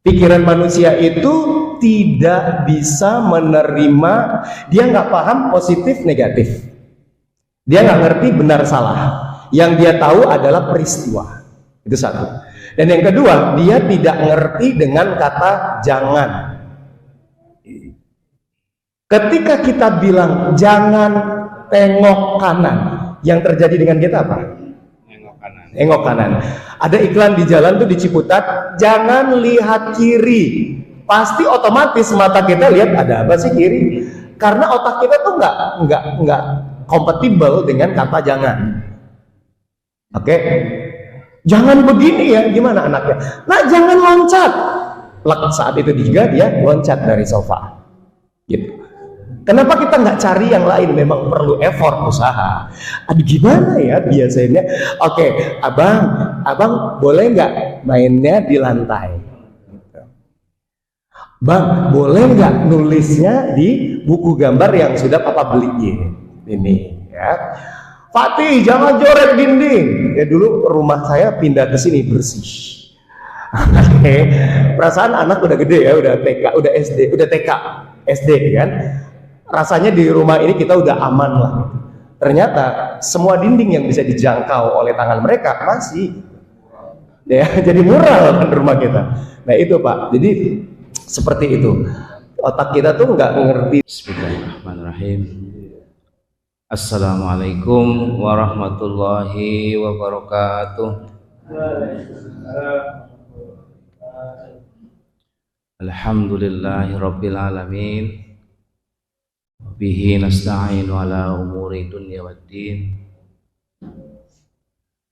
Pikiran manusia itu tidak bisa menerima, dia nggak paham positif negatif, dia nggak ngerti benar salah, yang dia tahu adalah peristiwa. Itu satu. Dan yang kedua, dia tidak ngerti dengan kata jangan. Ketika kita bilang jangan tengok kanan, yang terjadi dengan kita apa? Nengok kanan. Ada iklan di jalan tuh di Ciputat, jangan lihat kiri. Pasti otomatis mata kita lihat ada apa sih kiri? Karena otak kita tuh nggak kompatibel dengan kata jangan. Oke? Jangan begini ya, gimana anaknya? Nah, jangan loncat. Saat itu juga dia loncat dari sofa. Gitu. Kenapa kita nggak cari yang lain? Memang perlu effort, usaha. Aduh, gimana ya biasanya? Oke, abang boleh nggak mainnya di lantai? Bang, boleh nggak nulisnya di buku gambar yang sudah papa beliin? Ini ya. Fatih, jangan coret dinding. Ya dulu rumah saya pindah ke sini bersih. Oke, perasaan anak udah gede ya, udah TK, udah SD, udah TK, SD kan? Rasanya di rumah ini kita udah aman lah. Ternyata semua dinding yang bisa dijangkau oleh tangan mereka masih, ya, jadi mural kan rumah kita. Nah itu Pak, jadi seperti itu. Otak kita tuh nggak ngerti. Bismillahirrahmanirrahim. Assalamualaikum warahmatullahi wabarakatuh. Alhamdulillahi alamin. Bihi nasta'inu ala umuri dunya waddin.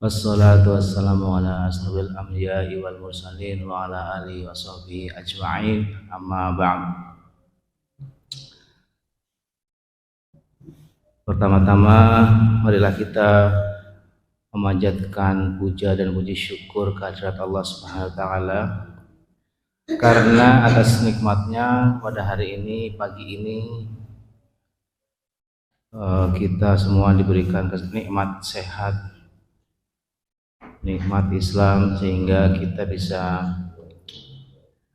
Wassalatu wassalamu ala asrafil anbiya'i wal mursalin wa ala alihi wa sahbihi ajma'in. Amma ba'd. Pertama-tama marilah kita memanjatkan puja dan puji syukur kehadirat Allah Subhanahu wa taala karena atas nikmatnya pada hari ini, pagi ini kita semua diberikan nikmat sehat, nikmat Islam, sehingga kita bisa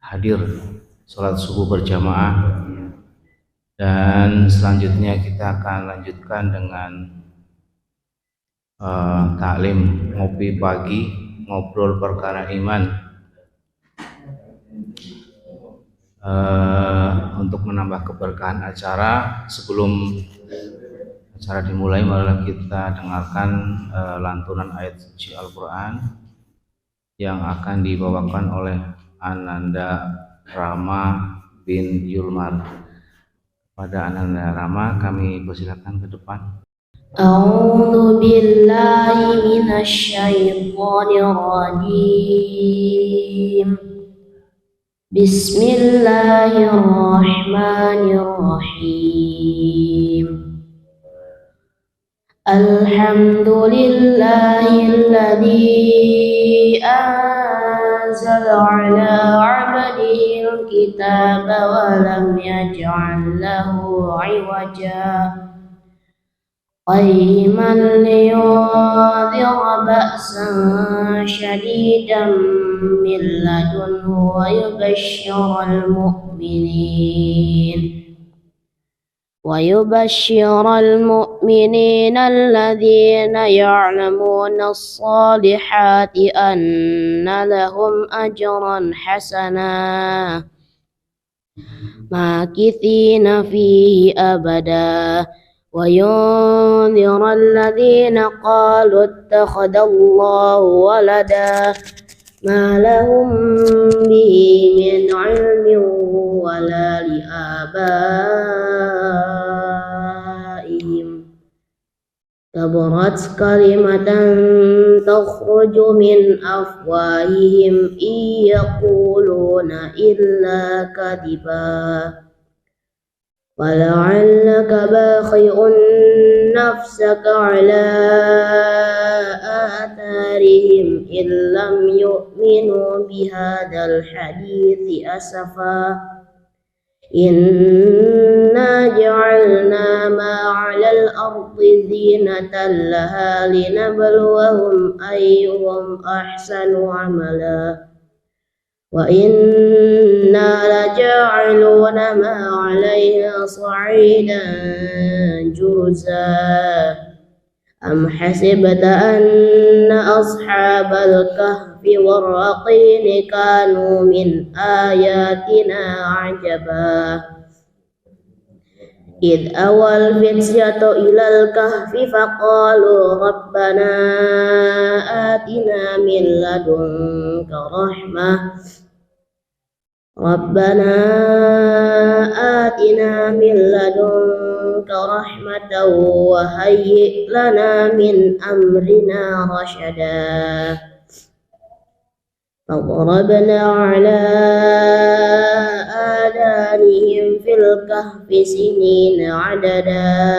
hadir sholat subuh berjamaah. Dan selanjutnya kita akan lanjutkan dengan taklim ngopi pagi, ngobrol perkara iman. Untuk menambah keberkahan acara, sebelum acara dimulai, marilah kita dengarkan lantunan ayat suci Al-Quran yang akan dibawakan oleh Ananda Rama bin Yulmar. Pada Ananda Rama kami persilakan ke depan. A'udzu billahi minasy syaithanir rajim. Bismillahirrahmanirrahim. Alhamdulillahilladzi anzala 'ala 'abdihi al-kitaba wa lam yaj'al lahu 'iwaja qayyiman liyunzira ba'san syadidan min ladunhu wa yubashshiral mu'minin alladhina ya'lamuna as-salihati anna lahum ajran hasana makithina fihi abada wa yunzira alladhina qalu ittakhadallahu walada ma lahum bihi min 'ilmin wala li abaihim kabarat kalimatan takhruju min afwahihim yaquluna illa kadiba ولعلك باخع نفسك على آثارهم إن لم يؤمنوا بهذا الحديث أسفا إنا جعلنا ما على الأرض زينة لها لنبلوهم أيهم أحسن عملا وإنا لجاعلون ما عليها صعيدا جرزا أم حسبت أن أصحاب الكهف والرقيم كانوا من آياتنا عجبا إذ أوى الفتية إلى الكهف فقالوا ربنا آتنا من لدنك رحمة وهيئ لنا من أمرنا رشدا فضربنا على آذانهم في الكهف سنين عددا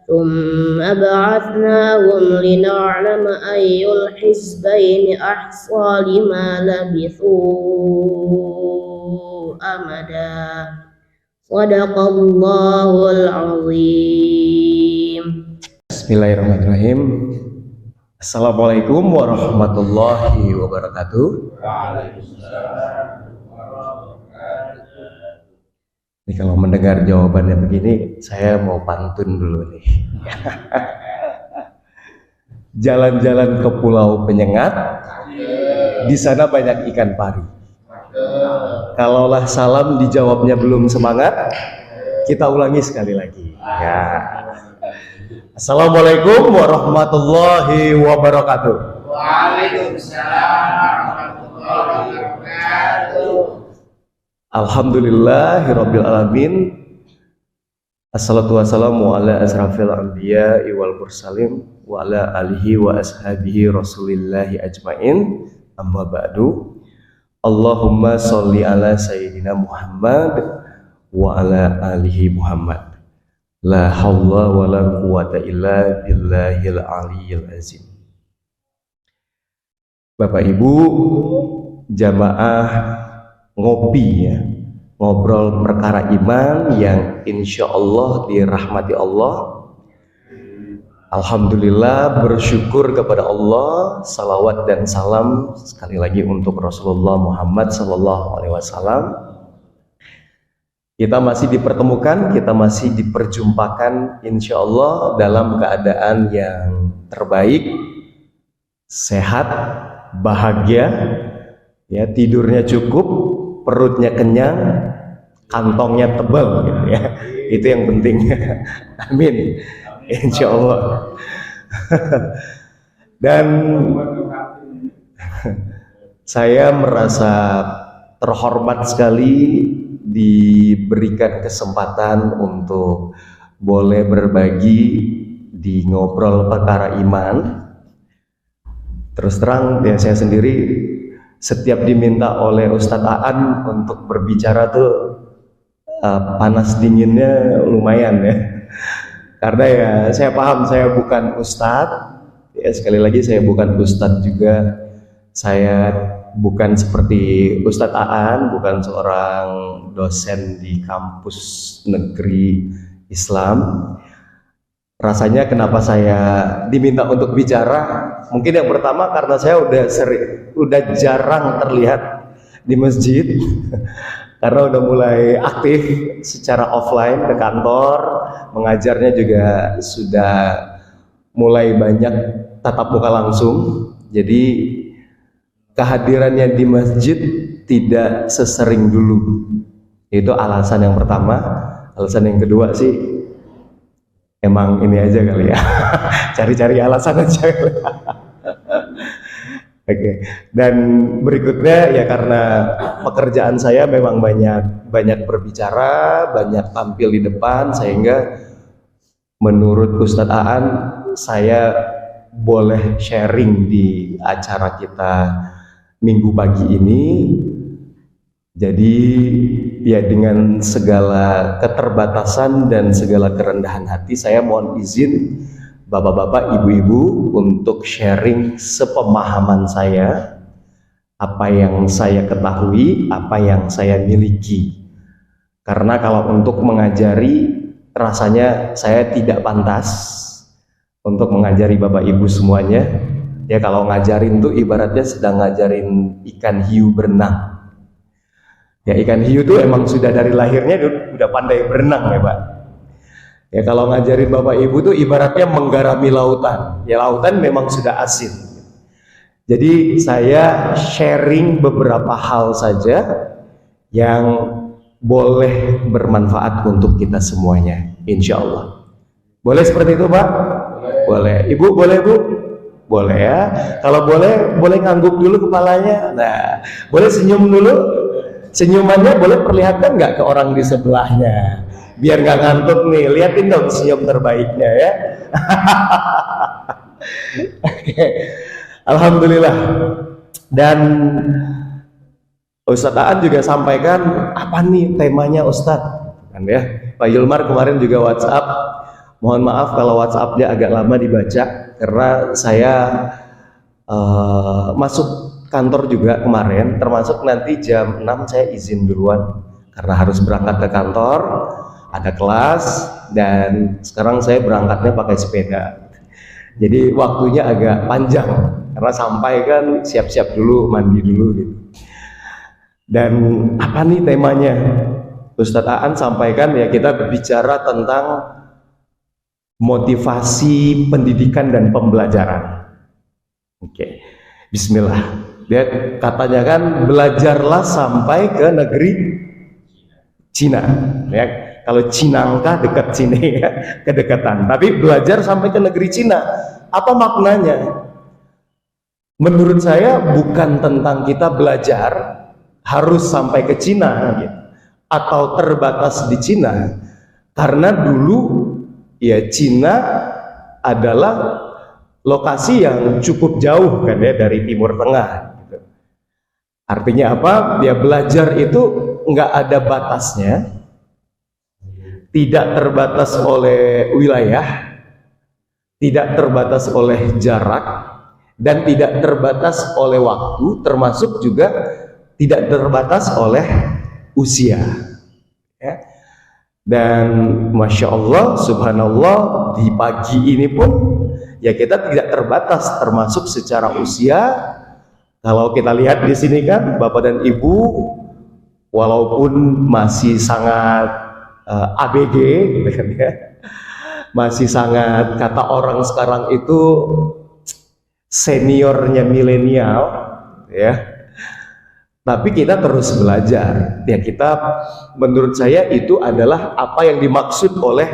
ثم بعثناهم لنعلم أي الحزبين أحصى لما لبثوا أمدا صدق الله العظيم. Bismillahirrahmanirrahim. Assalamualaikum warahmatullahi wabarakatuh. Ini kalau mendengar jawabannya begini, saya mau pantun dulu nih. Jalan-jalan ke Pulau Penyengat, di sana banyak ikan pari. Kalaulah salam dijawabnya belum semangat, kita ulangi sekali lagi. Ya. Assalamualaikum warahmatullahi wabarakatuh. Waalaikumsalam warahmatullahi wabarakatuh. Alhamdulillahirabbil alamin. Assalatu wassalamu ala asrafil anbiya wal mursalin wa ala alihi wa ashabihi rasulillahi ajmain. Amma ba'du. Allahumma sholli ala sayyidina Muhammad wa ala alihi Muhammad. La haula wa la quwata illa billahil aliyyil azim. Bapak Ibu jamaah ngopi ya, ngobrol perkara iman yang insya Allah dirahmati Allah. Alhamdulillah, bersyukur kepada Allah, salawat dan salam sekali lagi untuk Rasulullah Muhammad Sallallahu Alaihi Wasallam. Kita masih dipertemukan, kita masih diperjumpakan insya Allah dalam keadaan yang terbaik, sehat, bahagia, ya, tidurnya cukup, perutnya kenyang, kantongnya tebal gitu ya. Itu yang penting. Amin. Insya Allah. Dan saya merasa terhormat sekali diberikan kesempatan untuk boleh berbagi di ngobrol perkara iman. Terus terang ya, saya sendiri setiap diminta oleh Ustadz Aan untuk berbicara tuh panas dinginnya lumayan ya. Karena ya saya paham saya bukan Ustadz, ya sekali lagi saya bukan Ustadz juga. Saya bukan seperti Ustadz Aan, bukan seorang dosen di kampus negeri Islam. Rasanya kenapa saya diminta untuk bicara? Mungkin yang pertama karena saya udah jarang terlihat di masjid. Karena udah mulai aktif secara offline ke kantor, mengajarnya juga sudah mulai banyak tatap muka langsung. Jadi kehadirannya di masjid tidak sesering dulu. Itu alasan yang pertama. Alasan yang kedua sih emang ini aja kali ya. Cari-cari alasan aja. Oke. Dan berikutnya ya karena pekerjaan saya memang banyak berbicara, banyak tampil di depan, sehingga menurut Ustadz Aan saya boleh sharing di acara kita minggu pagi ini. Jadi ya dengan segala keterbatasan dan segala kerendahan hati saya mohon izin Bapak-bapak, ibu-ibu untuk sharing sepemahaman saya, apa yang saya ketahui, apa yang saya miliki. Karena kalau untuk mengajari, rasanya saya tidak pantas untuk mengajari Bapak Ibu semuanya. Ya kalau ngajarin tuh ibaratnya sedang ngajarin ikan hiu berenang. Ya ikan hiu itu emang sudah dari lahirnya udah pandai berenang ya Pak. Ya kalau ngajarin Bapak Ibu tuh ibaratnya menggarami lautan. Ya lautan memang sudah asin. Jadi saya sharing beberapa hal saja yang boleh bermanfaat untuk kita semuanya, insya Allah. Boleh seperti itu Pak? Boleh. Ibu boleh Bu? Boleh ya. Kalau boleh ngangguk dulu kepalanya. Nah, boleh senyum dulu. Senyumannya boleh perlihatkan nggak ke orang di sebelahnya, biar nggak ngantuk nih. Liatin dong senyum terbaiknya ya. Oke. Alhamdulillah. Dan Ustadz Aan juga sampaikan apa nih temanya Ustadz, kan ya. Pak Yulmar kemarin juga WhatsApp. Mohon maaf kalau WhatsAppnya agak lama dibaca karena saya masuk kantor juga kemarin, termasuk nanti jam 6 saya izin duluan karena harus berangkat ke kantor, ada kelas, dan sekarang saya berangkatnya pakai sepeda. Jadi waktunya agak panjang karena sampai kan siap-siap dulu, mandi dulu gitu. Dan apa nih temanya? Ustadz Aan sampaikan ya, kita berbicara tentang motivasi pendidikan dan pembelajaran. Oke. Bismillah. Dia katanya kan belajarlah sampai ke negeri Cina. Ya, kalau Cinangka dekat sini ya, kedekatan. Tapi belajar sampai ke negeri Cina. Apa maknanya? Menurut saya bukan tentang kita belajar harus sampai ke Cina gitu, atau terbatas di Cina. Karena dulu ya Cina adalah lokasi yang cukup jauh kan ya dari Timur Tengah. Artinya apa? Ya belajar itu nggak ada batasnya, tidak terbatas oleh wilayah, tidak terbatas oleh jarak, dan tidak terbatas oleh waktu, termasuk juga tidak terbatas oleh usia. Ya. Dan Masya Allah, Subhanallah, di pagi ini pun ya kita tidak terbatas, termasuk secara usia. Kalau kita lihat di sini kan Bapak dan Ibu walaupun masih sangat ABG gitu kan ya, masih sangat, kata orang sekarang itu seniornya milenial ya, tapi kita terus belajar ya. Kita, menurut saya itu adalah apa yang dimaksud oleh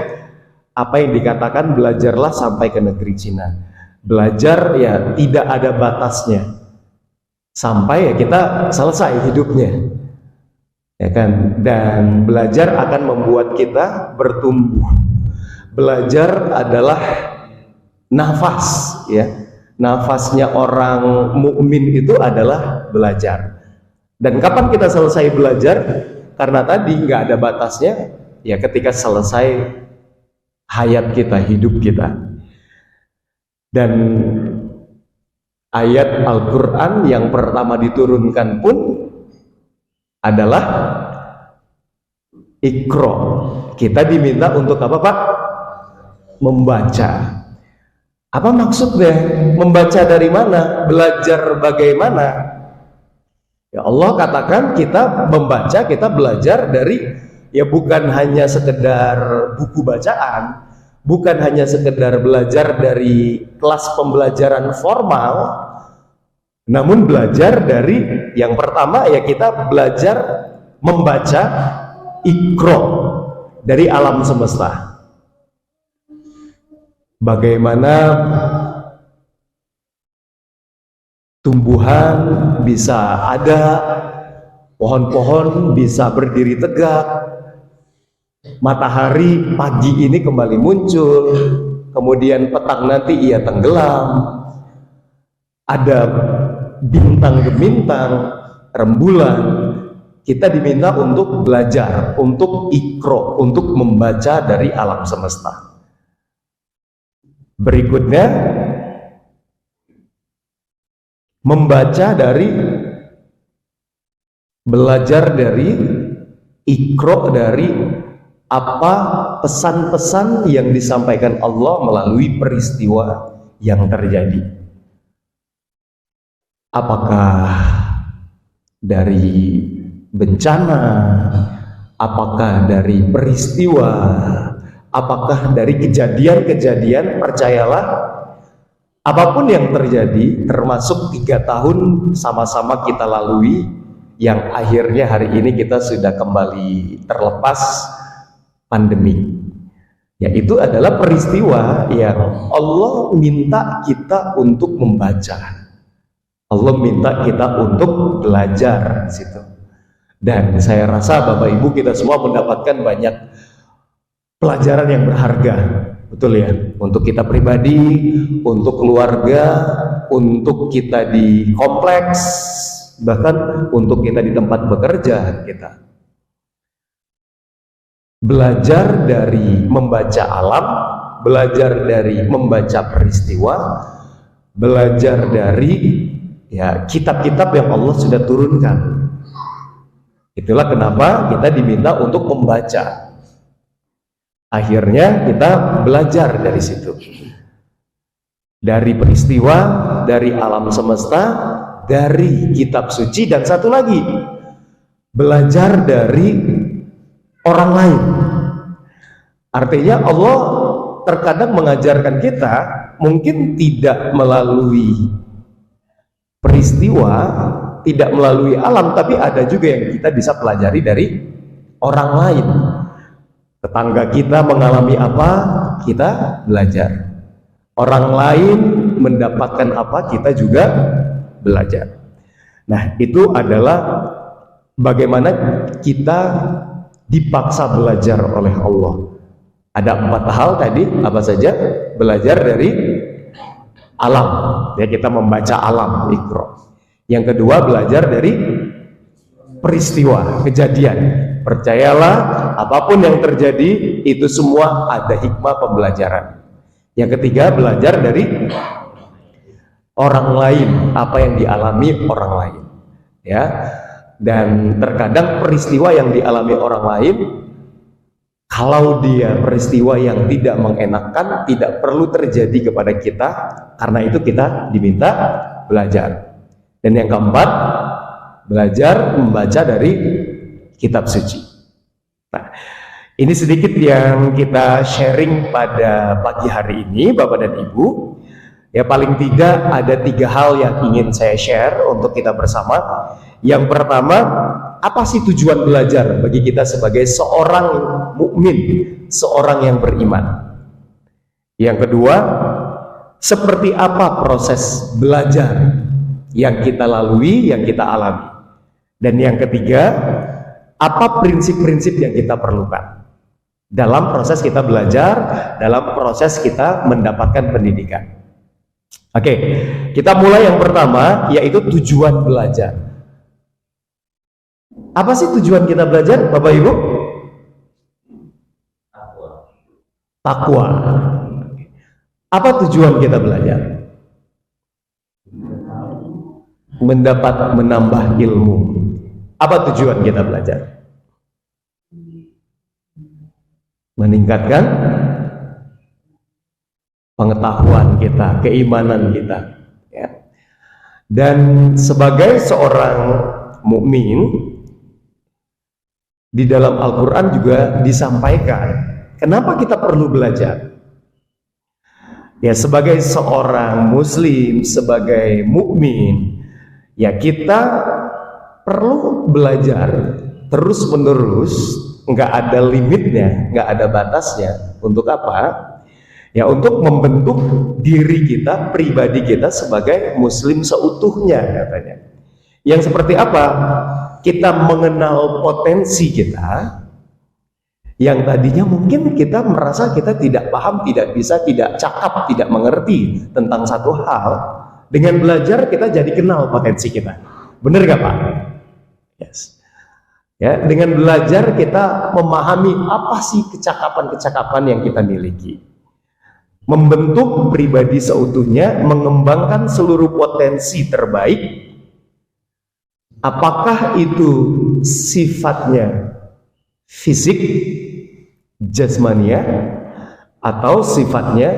apa yang dikatakan belajarlah sampai ke negeri Cina. Belajar ya tidak ada batasnya sampai ya kita selesai hidupnya ya kan. Dan belajar akan membuat kita bertumbuh. Belajar adalah nafas ya, nafasnya orang mukmin itu adalah belajar. Dan kapan kita selesai belajar? Karena tadi nggak ada batasnya ya, ketika selesai hayat kita, hidup kita. Dan ayat Al-Quran yang pertama diturunkan pun adalah Iqra. Kita diminta untuk apa Pak? Membaca. Apa maksudnya? Membaca dari mana? Belajar bagaimana? Ya Allah katakan kita membaca, kita belajar dari ya bukan hanya sekedar buku bacaan, bukan hanya sekedar belajar dari kelas pembelajaran formal, namun belajar dari yang pertama ya kita belajar membaca Iqra dari alam semesta. Bagaimana tumbuhan bisa ada, pohon-pohon bisa berdiri tegak, matahari pagi ini kembali muncul, kemudian petang nanti ia tenggelam, ada bintang gemintang, rembulan. Kita diminta untuk belajar, untuk Iqra, untuk membaca dari alam semesta. Berikutnya membaca dari, belajar dari Iqra, dari apa pesan-pesan yang disampaikan Allah melalui peristiwa yang terjadi. Apakah dari bencana, apakah dari peristiwa, apakah dari kejadian-kejadian, percayalah apapun yang terjadi, termasuk 3 tahun sama-sama kita lalui, yang akhirnya hari ini kita sudah kembali terlepas pandemi. Ya, itu adalah peristiwa yang Allah minta kita untuk membaca. Allah minta kita untuk belajar di situ. Dan saya rasa Bapak Ibu kita semua mendapatkan banyak pelajaran yang berharga. Betul ya? Untuk kita pribadi, untuk keluarga, untuk kita di kompleks, bahkan untuk kita di tempat bekerja kita. Belajar dari membaca alam, belajar dari membaca peristiwa, belajar dari ya kitab-kitab yang Allah sudah turunkan. Itulah kenapa kita diminta untuk membaca. Akhirnya kita belajar dari situ. Dari peristiwa, dari alam semesta, dari kitab suci, dan satu lagi, belajar dari orang lain. Artinya Allah terkadang mengajarkan kita mungkin tidak melalui peristiwa, tidak melalui alam, tapi ada juga yang kita bisa pelajari dari orang lain. Tetangga kita mengalami apa, kita belajar. Orang lain mendapatkan apa, kita juga belajar. Nah, itu adalah bagaimana kita dipaksa belajar oleh Allah. Ada 4 hal tadi, apa saja? Belajar dari alam, ya, kita membaca alam, Iqra. Yang kedua, belajar dari peristiwa, kejadian. Percayalah, apapun yang terjadi itu semua ada hikmah pembelajaran. Yang ketiga, belajar dari orang lain, apa yang dialami orang lain, ya. Dan terkadang peristiwa yang dialami orang lain, kalau dia peristiwa yang tidak mengenakan, tidak perlu terjadi kepada kita, karena itu kita diminta belajar. Dan yang keempat, belajar membaca dari kitab suci. Nah, ini sedikit yang kita sharing pada pagi hari ini, Bapak dan Ibu. Ya, paling tidak ada 3 hal yang ingin saya share untuk kita bersama. Yang pertama, apa sih tujuan belajar bagi kita sebagai seorang mukmin, seorang yang beriman? Yang kedua, seperti apa proses belajar yang kita lalui, yang kita alami? Dan yang ketiga, apa prinsip-prinsip yang kita perlukan dalam proses kita belajar, dalam proses kita mendapatkan pendidikan? Oke, kita mulai yang pertama, yaitu tujuan belajar. Apa sih tujuan kita belajar, Bapak Ibu? Takwa. Apa tujuan kita belajar? Menambah ilmu. Apa tujuan kita belajar? Meningkatkan pengetahuan kita, keimanan kita, ya. Dan sebagai seorang mukmin, di dalam Al-Quran juga disampaikan kenapa kita perlu belajar. Ya, sebagai seorang muslim, sebagai mukmin, ya kita perlu belajar terus menerus, nggak ada limitnya, nggak ada batasnya. Untuk apa? Ya, untuk membentuk diri kita, pribadi kita sebagai muslim seutuhnya, katanya. Yang seperti apa? Kita mengenal potensi kita yang tadinya mungkin kita merasa kita tidak paham, tidak bisa, tidak cakap, tidak mengerti tentang satu hal. Dengan belajar kita jadi kenal potensi kita. Benar gak Pak? Yes. Ya, dengan belajar kita memahami apa sih kecakapan-kecakapan yang kita miliki. Membentuk pribadi seutuhnya, mengembangkan seluruh potensi terbaik. Apakah itu sifatnya fisik, jasmania, atau sifatnya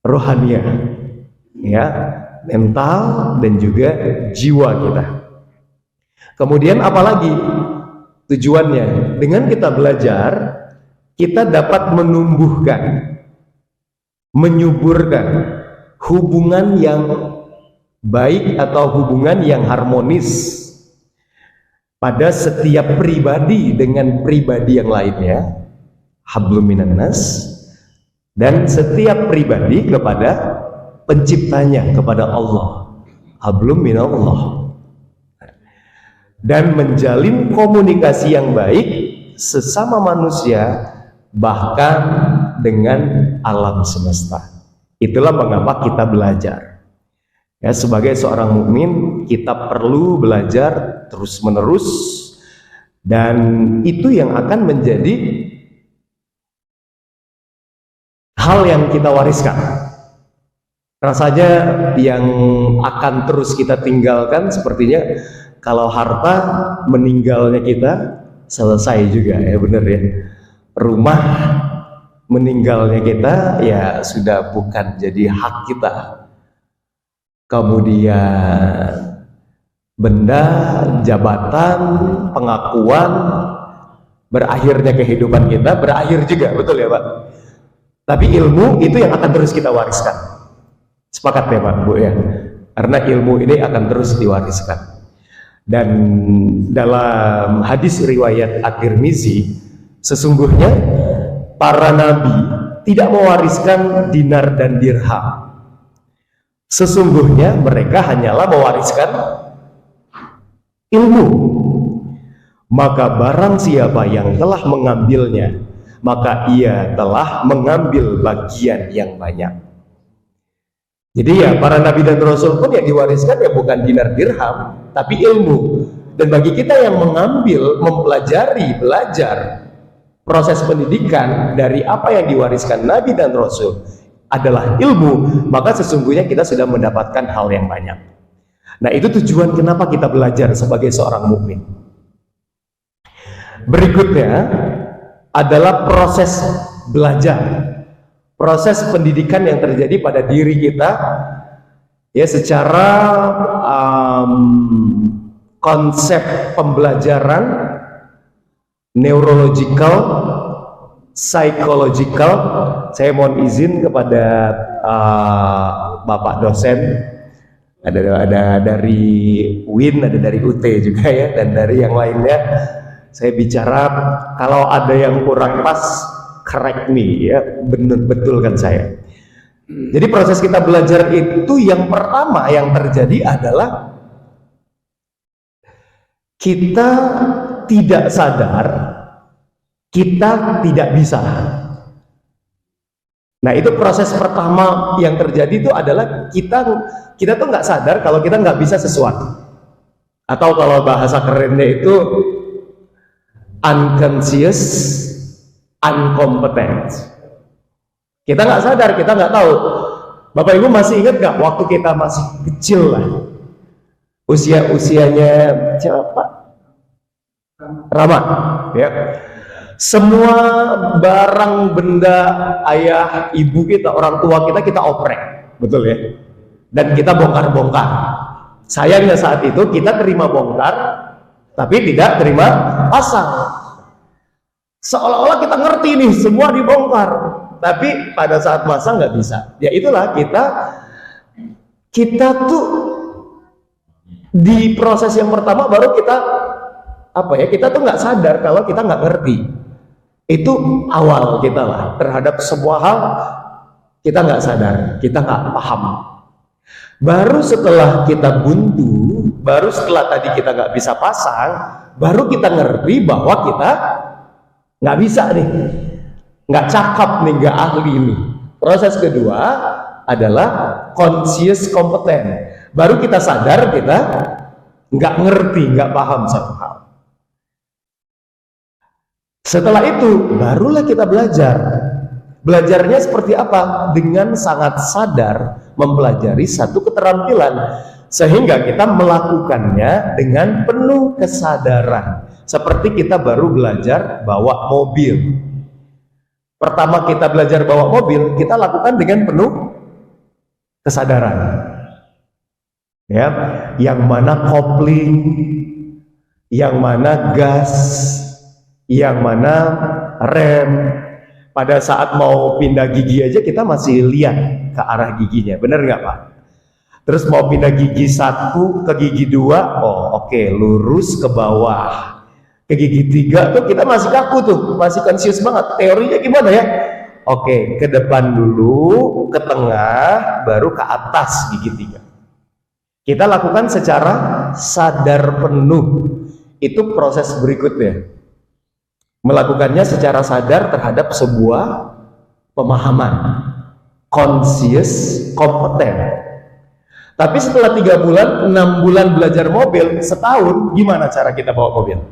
rohania, ya, mental dan juga jiwa kita. Kemudian apalagi tujuannya? Dengan kita belajar, kita dapat menumbuhkan, menyuburkan hubungan yang baik atau hubungan yang harmonis pada setiap pribadi dengan pribadi yang lainnya, hablum minan nas, dan setiap pribadi kepada penciptanya, kepada Allah, hablum minallah, dan menjalin komunikasi yang baik sesama manusia, bahkan dengan alam semesta. Itulah mengapa kita belajar. Ya, sebagai seorang mukmin kita perlu belajar terus-menerus, dan itu yang akan menjadi hal yang kita wariskan. Rasanya yang akan terus kita tinggalkan sepertinya kalau harta meninggalnya kita selesai juga, ya benar ya. Rumah meninggalnya kita ya sudah bukan jadi hak kita. Kemudian benda, jabatan, pengakuan, berakhirnya kehidupan kita berakhir juga, betul ya Pak? Tapi ilmu itu yang akan terus kita wariskan. Sepakat ya Pak, Bu ya? Karena ilmu ini akan terus diwariskan. Dan dalam hadis riwayat At-Tirmizi, sesungguhnya para nabi tidak mewariskan dinar dan dirham. Sesungguhnya mereka hanyalah mewariskan ilmu. Maka barang siapa yang telah mengambilnya, maka ia telah mengambil bagian yang banyak. Jadi ya para nabi dan rasul pun yang diwariskan ya bukan dinar dirham, tapi ilmu. Dan bagi kita yang mengambil, mempelajari, belajar proses pendidikan dari apa yang diwariskan nabi dan rasul adalah ilmu, maka sesungguhnya kita sudah mendapatkan hal yang banyak. Nah, itu tujuan kenapa kita belajar sebagai seorang mukmin. Berikutnya adalah proses belajar, proses pendidikan yang terjadi pada diri kita ya, secara konsep pembelajaran neurological, psychological. Saya mohon izin kepada Bapak dosen, ada dari UIN, ada dari UT juga ya, dan dari yang lainnya. Saya bicara, kalau ada yang kurang pas, correct me ya, betulkan saya. Jadi proses kita belajar itu yang pertama yang terjadi adalah kita tidak sadar kita tidak bisa. Nah, itu proses pertama yang terjadi itu adalah kita tuh nggak sadar kalau kita nggak bisa sesuatu, atau kalau bahasa kerennya itu unconscious incompetence. Kita nggak sadar, kita nggak tahu. Bapak Ibu masih ingat nggak waktu kita masih kecil lah, usianya siapa? Rama, ya. Semua barang benda ayah, ibu kita, orang tua kita oprek, betul ya? Dan kita bongkar-bongkar. Sayangnya saat itu kita terima bongkar, tapi tidak terima pasang. Seolah-olah kita ngerti nih, semua dibongkar, tapi pada saat masang nggak bisa. Ya itulah kita tuh di proses yang pertama baru kita kita tuh nggak sadar kalau kita nggak ngerti. Itu awal kita lah terhadap sebuah hal, kita nggak sadar, kita nggak paham. Baru setelah kita buntu, baru setelah tadi kita nggak bisa pasang, baru kita ngerti bahwa kita nggak bisa nih, nggak cakap nih, nggak ahli nih. Proses kedua adalah conscious competent. Baru kita sadar kita nggak ngerti, nggak paham satu hal. Setelah itu barulah kita belajar. Belajarnya seperti apa? Dengan sangat sadar mempelajari satu keterampilan, sehingga kita melakukannya dengan penuh kesadaran. Seperti kita baru belajar bawa mobil. Pertama kita belajar bawa mobil, kita lakukan dengan penuh kesadaran. Ya, yang mana kopling, yang mana gas, yang mana rem. Pada saat mau pindah gigi aja kita masih lihat ke arah giginya, bener nggak Pak? Terus mau pindah gigi 1 ke gigi 2, oh oke, lurus ke bawah. Ke gigi 3 tuh kita masih kaku tuh, masih konsius banget. Teorinya gimana ya? Oke, ke depan dulu, ke tengah, baru ke atas gigi 3. Kita lakukan secara sadar penuh. Itu proses berikutnya. Melakukannya secara sadar terhadap sebuah pemahaman, conscious, kompeten. Tapi setelah 3 bulan, 6 bulan belajar mobil, setahun, gimana cara kita bawa mobil?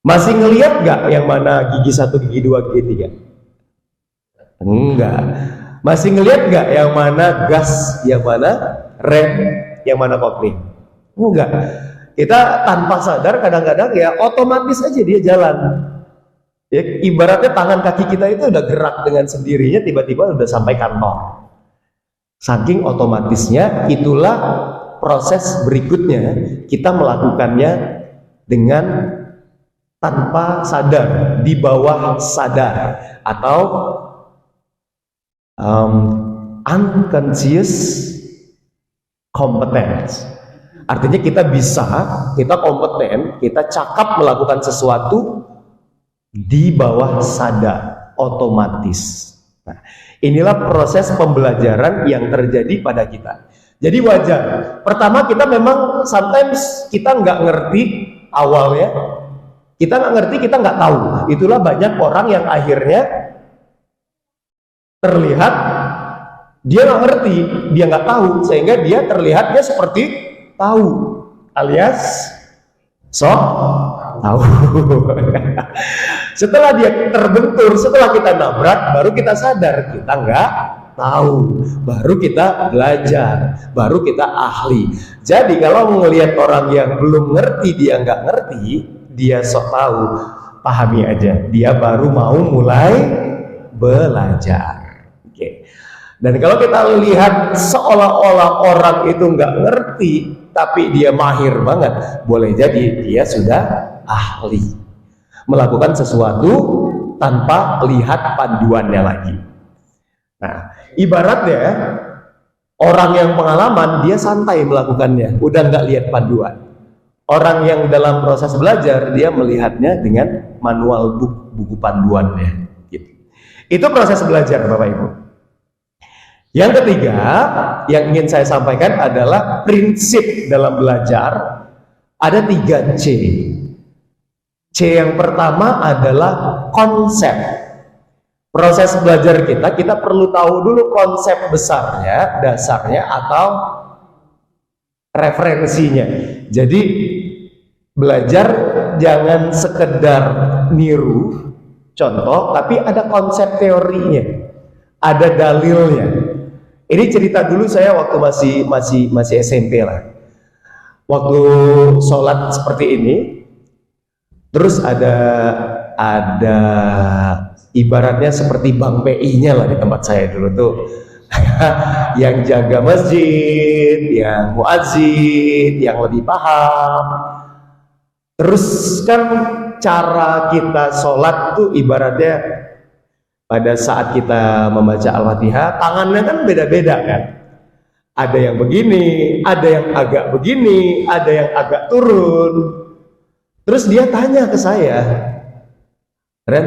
Masih ngelihat nggak yang mana gigi 1, gigi 2, gigi 3? Enggak. Masih ngelihat nggak yang mana gas, yang mana rem, yang mana kopling? Enggak. Kita tanpa sadar kadang-kadang ya otomatis aja dia jalan. Ya, ibaratnya tangan kaki kita itu udah gerak dengan sendirinya, tiba-tiba udah sampai kantor. Saking otomatisnya, itulah proses berikutnya. Kita melakukannya dengan tanpa sadar, di bawah sadar, atau unconscious competence. Artinya kita bisa, kita kompeten, kita cakap melakukan sesuatu di bawah sadar, otomatis. Nah, inilah proses pembelajaran yang terjadi pada kita. Jadi wajar. Pertama kita memang sometimes kita nggak ngerti awalnya, kita nggak ngerti, kita nggak tahu. Itulah banyak orang yang akhirnya terlihat dia nggak ngerti, dia nggak tahu, sehingga dia terlihatnya seperti tahu, alias sok tahu. Setelah dia terbentur, setelah kita nabrak, baru kita sadar kita nggak tahu, baru kita belajar, baru kita ahli. Jadi kalau melihat orang yang belum ngerti, dia nggak ngerti, dia sok tahu, pahami aja, dia baru mau mulai belajar. Oke. Dan kalau kita lihat seolah-olah orang itu nggak ngerti, tapi dia mahir banget, boleh jadi dia sudah ahli melakukan sesuatu tanpa lihat panduannya lagi. Nah, ibaratnya orang yang pengalaman dia santai melakukannya, udah nggak lihat panduan. Orang yang dalam proses belajar dia melihatnya dengan manual buku panduannya. Gitu. Itu proses belajar, Bapak Ibu. Yang ketiga yang ingin saya sampaikan adalah prinsip dalam belajar. Ada 3 C. C yang pertama adalah konsep. Proses belajar kita perlu tahu dulu konsep besarnya, dasarnya, atau referensinya. Jadi belajar jangan sekedar niru contoh, tapi ada konsep teorinya, ada dalilnya. Ini cerita dulu saya waktu masih SMP lah. Waktu sholat seperti ini, terus ada ibaratnya seperti Bank PI-nya lah di tempat saya dulu tuh. Yang jaga masjid, yang muadzin, yang lebih paham. Terus kan cara kita sholat tuh ibaratnya pada saat kita membaca Al-Fatihah, tangannya kan beda-beda kan. Ada yang begini, ada yang agak begini, ada yang agak turun. Terus dia tanya ke saya, Ren,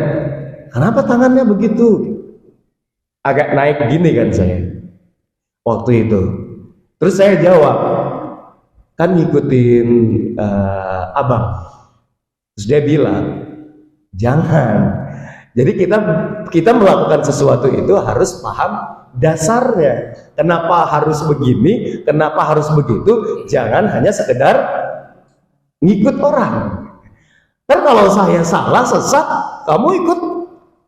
kenapa tangannya begitu? Agak naik gini kan saya waktu itu. Terus saya jawab, kan ngikutin abang. Terus dia bilang, jangan. Jadi kita melakukan sesuatu itu harus paham dasarnya. Kenapa harus begini, kenapa harus begitu, jangan hanya sekedar ngikut orang. Kan kalau saya salah, sesat, kamu ikut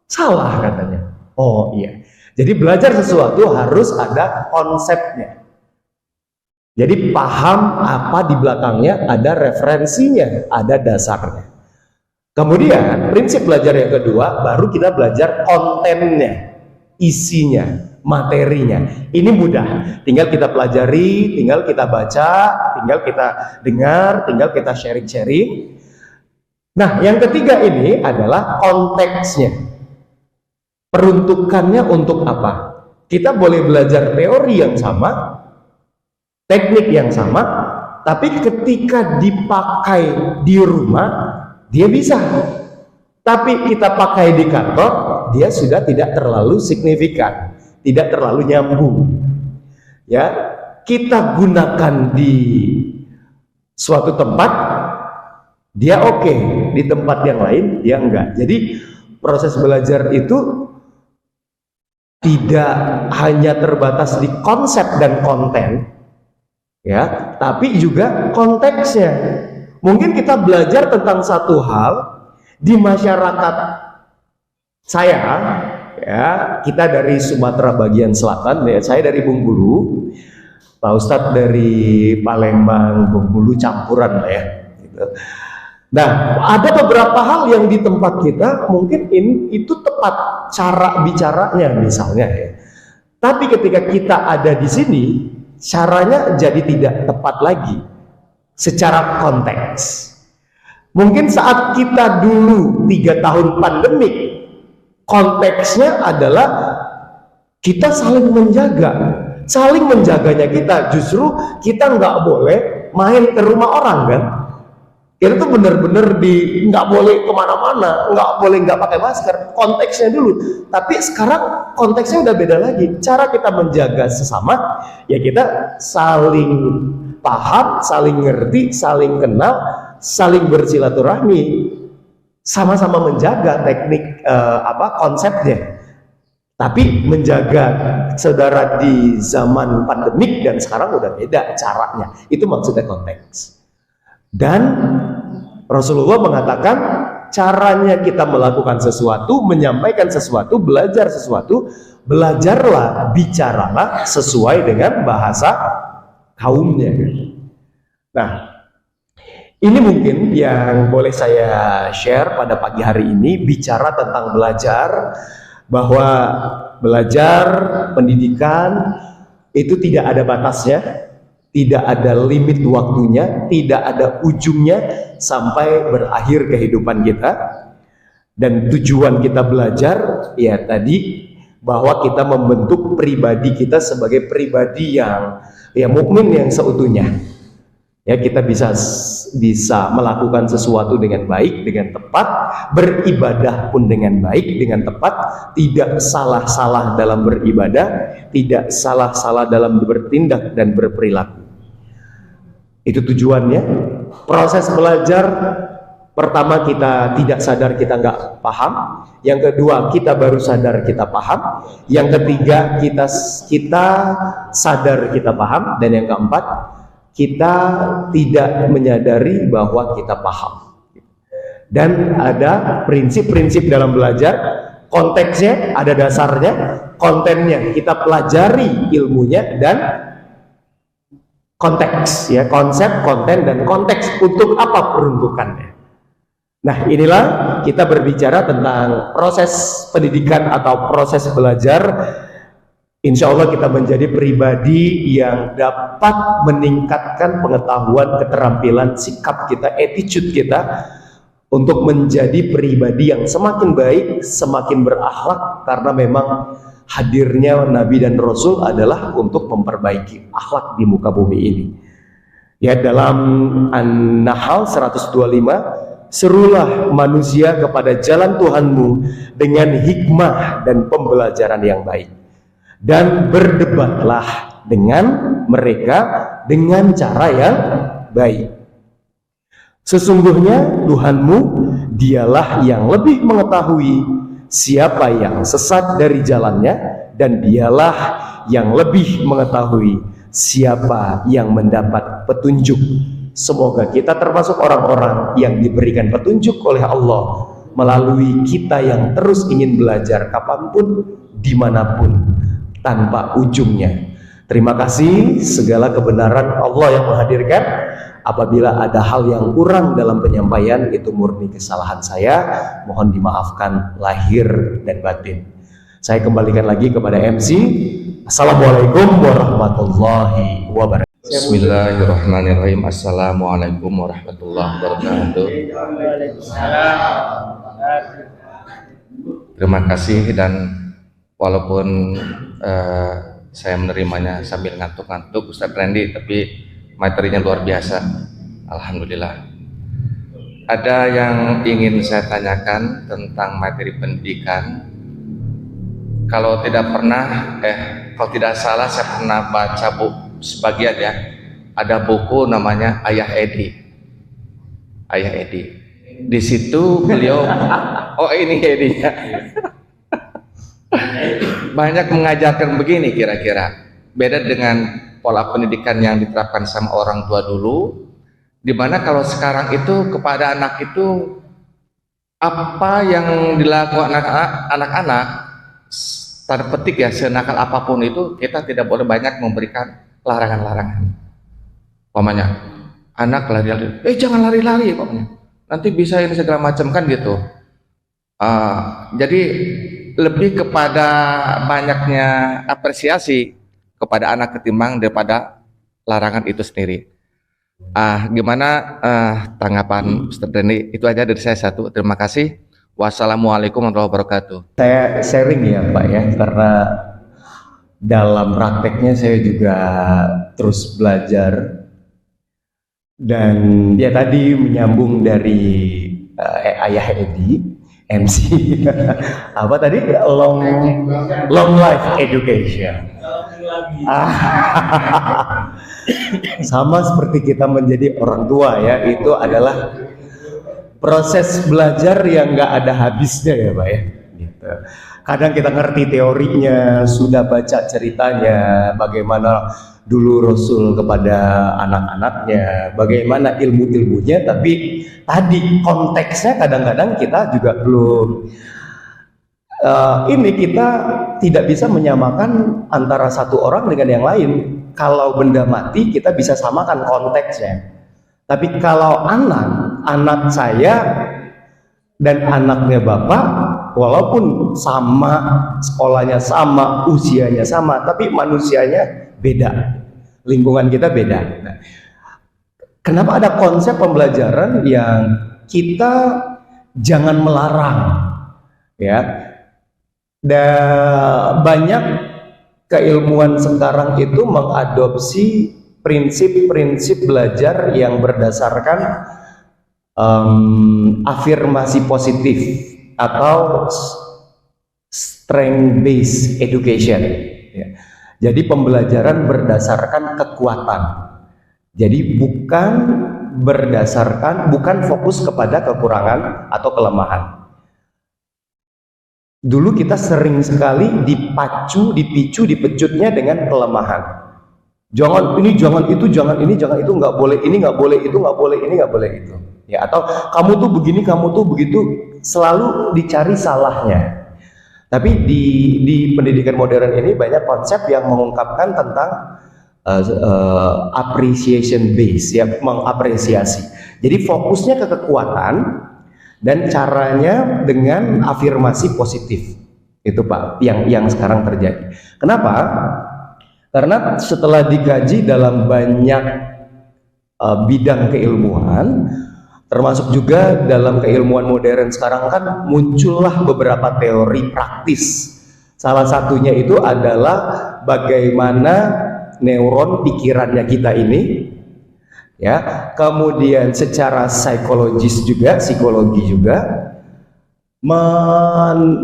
salah katanya. Oh iya. Jadi belajar sesuatu harus ada konsepnya. Jadi paham apa di belakangnya, ada referensinya, ada dasarnya. Kemudian prinsip belajar yang kedua, baru kita belajar kontennya, isinya. materinya. Ini mudah, tinggal kita pelajari, tinggal kita baca, tinggal kita dengar, tinggal kita sharing-sharing. Nah, yang ketiga ini adalah konteksnya. Peruntukannya untuk apa? Kita boleh belajar teori yang sama, teknik yang sama, tapi ketika dipakai di rumah, dia bisa. Tapi kita pakai di kantor, dia sudah tidak terlalu signifikan, tidak terlalu nyambung. Ya, kita gunakan di suatu tempat, dia oke, di tempat yang lain dia enggak. Jadi proses belajar itu tidak hanya terbatas di konsep dan konten, ya, tapi juga konteksnya. Mungkin kita belajar tentang satu hal di masyarakat saya, ya, kita dari Sumatera bagian selatan, ya, saya dari Bengkulu, Pak Ustadz dari Palembang, Bengkulu campuran lah ya. Gitu. Nah, ada beberapa hal yang di tempat kita mungkin itu tepat cara bicaranya misalnya ya. Tapi ketika kita ada di sini, caranya jadi tidak tepat lagi secara konteks. Mungkin saat kita dulu 3 tahun pandemik, konteksnya adalah kita saling menjaga. Saling menjaganya kita, justru kita nggak boleh main ke rumah orang kan. Kita tuh bener-bener nggak boleh kemana-mana, nggak boleh nggak pakai masker. Konteksnya dulu. Tapi sekarang konteksnya udah beda lagi. Cara kita menjaga sesama, ya kita saling paham, saling ngerti, saling kenal, saling bersilaturahmi, sama-sama menjaga teknik konsepnya. Tapi menjaga saudara di zaman pandemik dan sekarang udah beda caranya. Itu maksudnya konteks. Dan Rasulullah mengatakan caranya kita melakukan sesuatu, menyampaikan sesuatu, belajar sesuatu, belajarlah, bicaralah sesuai dengan bahasa kaumnya. Nah, ini mungkin yang boleh saya share pada pagi hari ini, bicara tentang belajar, bahwa belajar pendidikan itu tidak ada batasnya, tidak ada limit waktunya, tidak ada ujungnya sampai berakhir kehidupan kita. Dan tujuan kita belajar ya tadi, bahwa kita membentuk pribadi kita sebagai pribadi yang mukmin yang seutuhnya. Ya, kita bisa melakukan sesuatu dengan baik, dengan tepat, beribadah pun dengan baik, dengan tepat, tidak salah-salah dalam beribadah, tidak salah-salah dalam bertindak dan berperilaku. Itu tujuannya. Proses belajar, pertama kita tidak sadar kita nggak paham, yang kedua kita baru sadar kita paham, yang ketiga kita sadar kita paham, dan yang keempat kita tidak menyadari bahwa kita paham. Dan ada prinsip-prinsip dalam belajar, konteksnya, ada dasarnya, kontennya kita pelajari ilmunya, dan konteks, ya, konsep, konten, dan konteks untuk apa peruntukannya. Nah, inilah kita berbicara tentang proses pendidikan atau proses belajar. Insya Allah kita menjadi pribadi yang dapat meningkatkan pengetahuan, keterampilan, sikap kita, attitude kita untuk menjadi pribadi yang semakin baik, semakin berakhlak, karena memang hadirnya Nabi dan Rasul adalah untuk memperbaiki akhlak di muka bumi ini. Ya, dalam An-Nahl 125, serulah manusia kepada jalan Tuhanmu dengan hikmah dan pembelajaran yang baik. Dan berdebatlah dengan mereka dengan cara yang baik. Sesungguhnya Tuhanmu dialah yang lebih mengetahui siapa yang sesat dari jalannya, dan dialah yang lebih mengetahui siapa yang mendapat petunjuk. Semoga kita termasuk orang-orang yang diberikan petunjuk oleh Allah melalui kita yang terus ingin belajar kapanpun, dimanapun, tanpa ujungnya. Terima kasih, segala kebenaran Allah yang menghadirkan. Apabila ada hal yang kurang dalam penyampaian, itu murni kesalahan saya, mohon dimaafkan lahir dan batin. Saya kembalikan lagi kepada MC. Assalamualaikum warahmatullahi wabarakatuh. Bismillahirrahmanirrahim. Assalamualaikum warahmatullahi wabarakatuh. Terima kasih, dan walaupun saya menerimanya sambil ngantuk-ngantuk Ustadz Randy, tapi materinya luar biasa. Alhamdulillah. Ada yang ingin saya tanyakan tentang materi pendidikan. Kalau tidak salah saya pernah baca sebagian ya. Ada buku namanya Ayah Edi. Ayah Edi. Di situ beliau, oh ini Edinya. Banyak mengajarkan begini kira-kira. Beda dengan pola pendidikan yang diterapkan sama orang tua dulu. Dimana kalau sekarang itu kepada anak itu apa yang dilakukan anak-anak, tanda petik ya, senakal apapun itu kita tidak boleh banyak memberikan larangan-larangan. Pokoknya anak lari-lari, jangan lari-lari pokoknya, nanti bisa ini segala macam kan gitu. Jadi lebih kepada banyaknya apresiasi kepada anak ketimbang daripada larangan itu sendiri. Gimana tanggapan Ustadz Randy? Itu aja dari saya satu. Terima kasih. Wassalamualaikum warahmatullahi wabarakatuh. Saya sharing ya Pak ya, karena dalam prakteknya saya juga terus belajar, dan dia tadi menyambung dari Ayah Edi, MC apa tadi, long life education. Sama seperti kita menjadi orang tua ya, itu adalah proses belajar yang nggak ada habisnya ya Pak ya. Gitu. Kadang kita ngerti teorinya, sudah baca ceritanya, bagaimana dulu Rasul kepada anak-anaknya, bagaimana ilmu-ilmunya, tapi tadi konteksnya kadang-kadang kita juga belum. Ini kita tidak bisa menyamakan antara satu orang dengan yang lain. Kalau benda mati kita bisa samakan konteksnya. Tapi kalau anak saya dan anaknya bapak, walaupun sama, sekolahnya sama, usianya sama, tapi manusianya beda, lingkungan kita beda. Nah, kenapa ada konsep pembelajaran yang kita jangan melarang ya? Dan banyak keilmuan sekarang itu mengadopsi prinsip-prinsip belajar yang berdasarkan afirmasi positif atau strength based education ya. Jadi pembelajaran berdasarkan kekuatan, jadi bukan fokus kepada kekurangan atau kelemahan. Dulu kita sering sekali dipicu, dipecutnya dengan kelemahan. Jangan ini, jangan itu, jangan ini, jangan itu, nggak boleh ini, nggak boleh itu, nggak boleh ini, nggak boleh itu. Ya, atau kamu tuh begini, kamu tuh begitu, selalu dicari salahnya. Tapi di pendidikan modern ini banyak konsep yang mengungkapkan tentang appreciation base, ya, mengapresiasi. Jadi fokusnya ke kekuatan dan caranya dengan afirmasi positif. Itu Pak yang sekarang terjadi. Kenapa? Karena setelah dikaji dalam banyak bidang keilmuan, termasuk juga dalam keilmuan modern sekarang kan muncullah beberapa teori praktis. Salah satunya itu adalah bagaimana neuron pikirannya kita ini, ya, kemudian secara psikologis juga, psikologi juga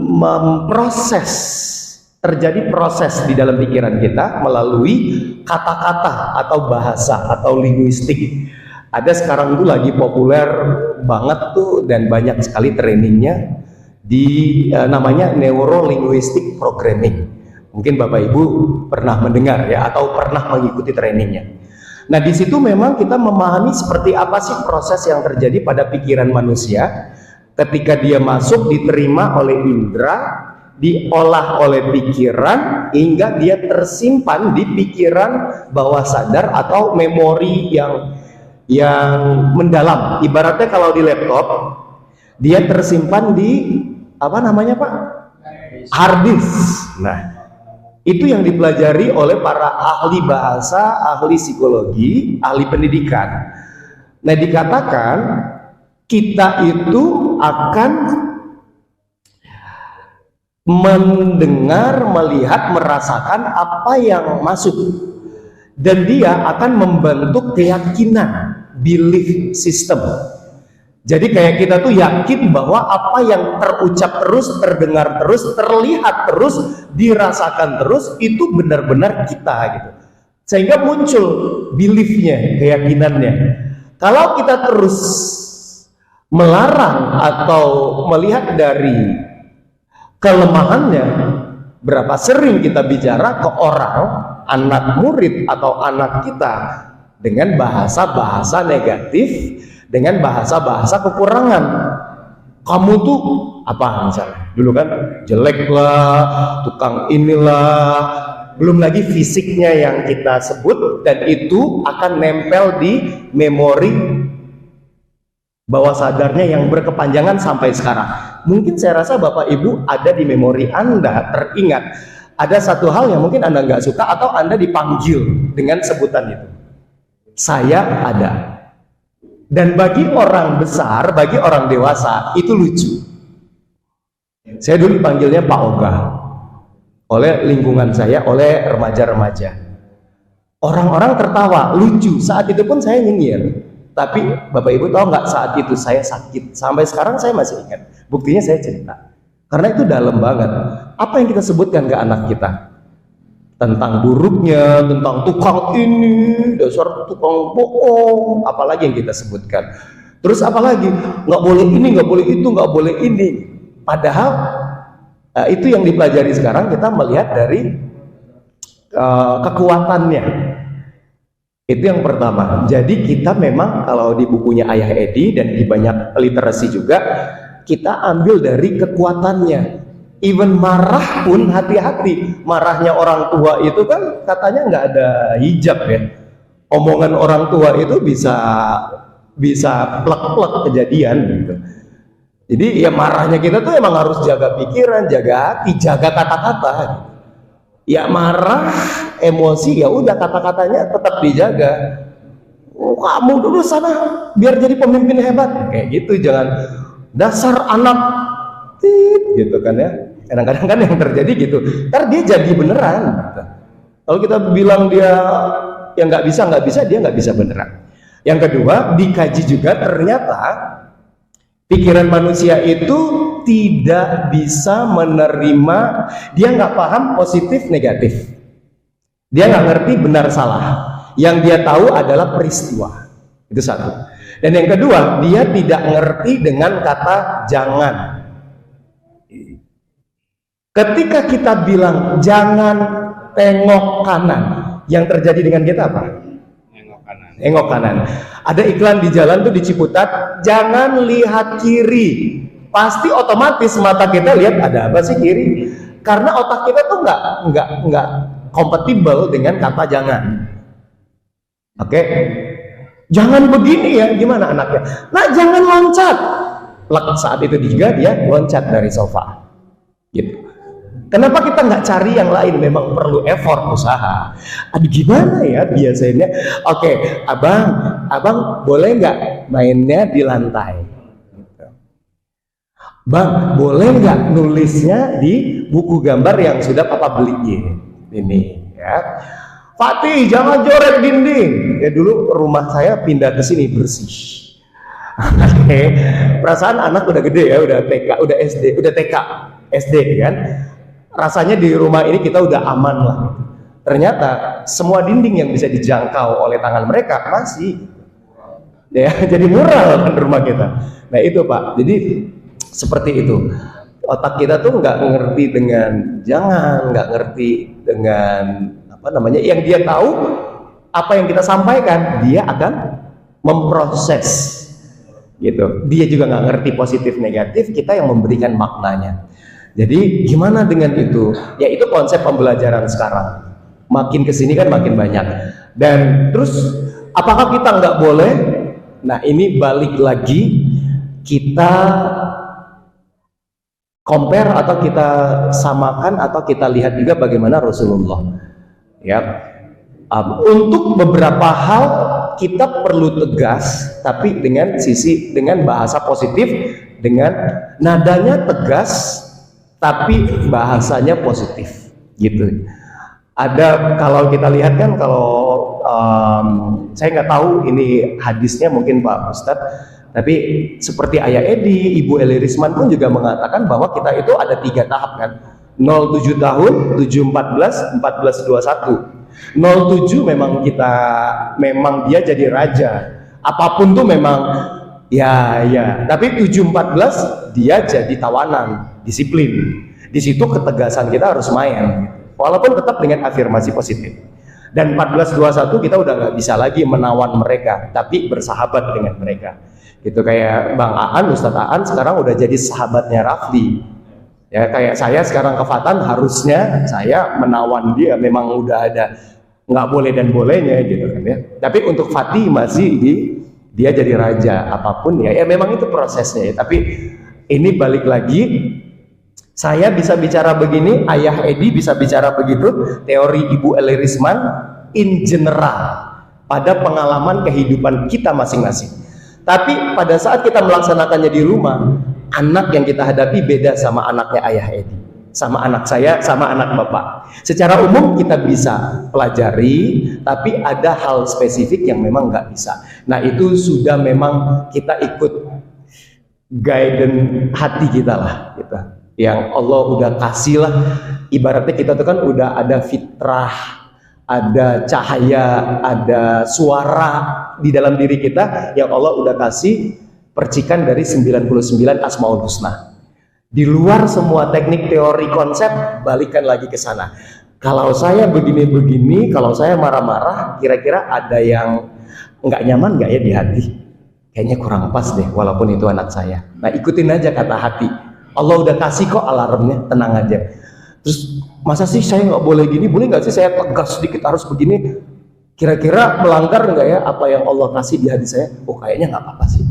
memproses, terjadi proses di dalam pikiran kita melalui kata-kata atau bahasa atau linguistik. Ada sekarang itu lagi populer banget tuh dan banyak sekali trainingnya di namanya neuro linguistic programming. Mungkin Bapak Ibu pernah mendengar ya atau pernah mengikuti trainingnya. Nah, di situ memang kita memahami seperti apa sih proses yang terjadi pada pikiran manusia ketika dia masuk, diterima oleh indera, diolah oleh pikiran hingga dia tersimpan di pikiran bawah sadar atau memori yang mendalam. Ibaratnya kalau di laptop dia tersimpan di apa namanya Pak? hardis. Nah, itu yang dipelajari oleh para ahli bahasa, ahli psikologi, ahli pendidikan. Nah, dikatakan kita itu akan mendengar, melihat, merasakan apa yang masuk, dan dia akan membentuk keyakinan, belief system. Jadi kayak kita tuh yakin bahwa apa yang terucap terus, terdengar terus, terlihat terus, dirasakan terus, itu benar-benar kita gitu. Sehingga muncul beliefnya, keyakinannya. Kalau kita terus melarang atau melihat dari kelemahannya, berapa sering kita bicara ke orang, anak murid atau anak kita dengan bahasa-bahasa negatif, dengan bahasa-bahasa kekurangan. Kamu tuh apa misalnya? Dulu kan jelek lah, tukang inilah, belum lagi fisiknya yang kita sebut, dan itu akan nempel di memori bawah sadarnya yang berkepanjangan sampai sekarang. Mungkin saya rasa Bapak Ibu ada di memori Anda teringat ada satu hal yang mungkin Anda nggak suka atau Anda dipanggil dengan sebutan itu. Saya ada. Dan bagi orang besar, bagi orang dewasa itu lucu. Saya dulu dipanggilnya Pak Oga oleh lingkungan saya, oleh remaja-remaja. Orang-orang tertawa, lucu. Saat itu pun saya nyengir. Tapi Bapak Ibu tahu nggak, saat itu saya sakit. Sampai sekarang saya masih ingat. Buktinya saya cerita. Karena itu dalam banget. Apa yang kita sebutkan ke anak kita? Tentang buruknya, tentang tukang ini, dasar tukang bohong, apalagi yang kita sebutkan. Terus apalagi, nggak boleh ini, nggak boleh itu, nggak boleh ini. Padahal itu yang dipelajari sekarang, kita melihat dari kekuatannya. Itu yang pertama. Jadi kita memang kalau di bukunya Ayah Edi dan di banyak literasi juga, kita ambil dari kekuatannya. Even marah pun hati-hati. Marahnya orang tua itu kan katanya nggak ada hijab ya. Omongan orang tua itu bisa plek-plek kejadian gitu. Jadi ya marahnya kita tuh emang harus jaga pikiran, jaga hati, jaga kata-kata. Ya marah, emosi, ya udah kata-katanya tetap dijaga. Oh, kamu dulu sana biar jadi pemimpin hebat. Kayak gitu, jangan dasar anak gitu kan ya. Kadang-kadang kan yang terjadi gitu, ntar dia jadi beneran gitu. Kalau kita bilang dia yang nggak bisa, dia nggak bisa beneran. Yang kedua, dikaji juga ternyata pikiran manusia itu tidak bisa menerima, dia nggak paham positif negatif, dia nggak ngerti benar salah. Yang dia tahu adalah peristiwa. Itu satu. Dan yang kedua, dia tidak ngerti dengan kata jangan. Ketika kita bilang jangan tengok kanan, yang terjadi dengan kita apa? Nengok kanan. Nengok kanan. Ada iklan di jalan tuh di Ciputat, jangan lihat kiri. Pasti otomatis mata kita lihat ada apa sih kiri? Karena otak kita tuh nggak kompatibel dengan kata jangan. Oke? Jangan begini ya, gimana anaknya? Nah, jangan loncat. Saat itu juga dia loncat dari sofa. Gitu. Kenapa kita nggak cari yang lain? Memang perlu effort, usaha. Aduh, gimana ya biasanya? Oke, abang boleh nggak mainnya di lantai? Bang, boleh nggak nulisnya di buku gambar yang sudah papa beliin? Ini ya. Fatih, jangan jorek dinding. Ya dulu rumah saya pindah ke sini bersih. Oke, perasaan anak udah gede ya, udah TK, udah SD, udah TK, SD kan. Rasanya di rumah ini kita udah aman lah. Ternyata semua dinding yang bisa dijangkau oleh tangan mereka masih ya, jadi mural kan rumah kita. Nah itu Pak, jadi seperti itu. Otak kita tuh nggak ngerti dengan jangan, nggak ngerti dengan apa namanya, yang dia tahu apa yang kita sampaikan, dia akan memproses gitu. Dia juga nggak ngerti positif negatif, kita yang memberikan maknanya. Jadi gimana dengan itu? Ya itu konsep pembelajaran sekarang. Makin kesini kan makin banyak. Dan terus apakah kita nggak boleh? Nah ini balik lagi, kita compare atau kita samakan atau kita lihat juga bagaimana Rasulullah. Ya, untuk beberapa hal kita perlu tegas, tapi dengan bahasa positif, dengan nadanya tegas, tapi bahasanya positif, gitu. Ada, kalau kita lihat kan, kalau saya nggak tahu ini hadisnya mungkin Pak Ustadz, tapi seperti Ayah Edi, Ibu Eli Risman pun juga mengatakan bahwa kita itu ada 3 tahap kan, 07 tahun, 7 14, 14 21. 07 memang dia jadi raja, apapun tuh memang ya, tapi 7 14 dia jadi tawanan, disiplin. Di situ ketegasan kita harus main, walaupun tetap dengan afirmasi positif. Dan 14 21 kita udah nggak bisa lagi menawan mereka, tapi bersahabat dengan mereka. Gitu, kayak Bang Aan, Ustadz Aan sekarang udah jadi sahabatnya Rafli. Ya, kayak saya sekarang ke Fatan, harusnya saya menawan dia, memang udah ada nggak boleh dan bolehnya gitu kan ya. Tapi untuk Fatih masih dia jadi raja, apapun ya memang itu prosesnya ya. Tapi ini balik lagi, saya bisa bicara begini, Ayah Edi bisa bicara begitu, teori Ibu Eli Risman in general pada pengalaman kehidupan kita masing-masing. Tapi pada saat kita melaksanakannya di rumah, anak yang kita hadapi beda sama anaknya Ayah Edi, sama anak saya, sama anak Bapak. Secara umum kita bisa pelajari, tapi ada hal spesifik yang memang nggak bisa. Nah itu sudah memang kita ikut guidance hati kita lah, gitu. Yang Allah udah kasih lah, ibaratnya kita tuh kan udah ada fitrah, ada cahaya, ada suara di dalam diri kita yang Allah udah kasih percikan dari 99 Asmaul Husna. Di luar semua teknik, teori, konsep, balikan lagi ke sana. Kalau saya begini-begini, kalau saya marah-marah, kira-kira ada yang nggak nyaman nggak ya di hati? Kayaknya kurang pas deh, walaupun itu anak saya. Nah ikutin aja kata hati. Allah udah kasih kok alarmnya, tenang aja. Terus masa sih saya nggak boleh gini? Boleh nggak sih saya tegas sedikit harus begini? Kira-kira melanggar nggak ya apa yang Allah kasih di hati saya? Oh kayaknya nggak apa-apa sih.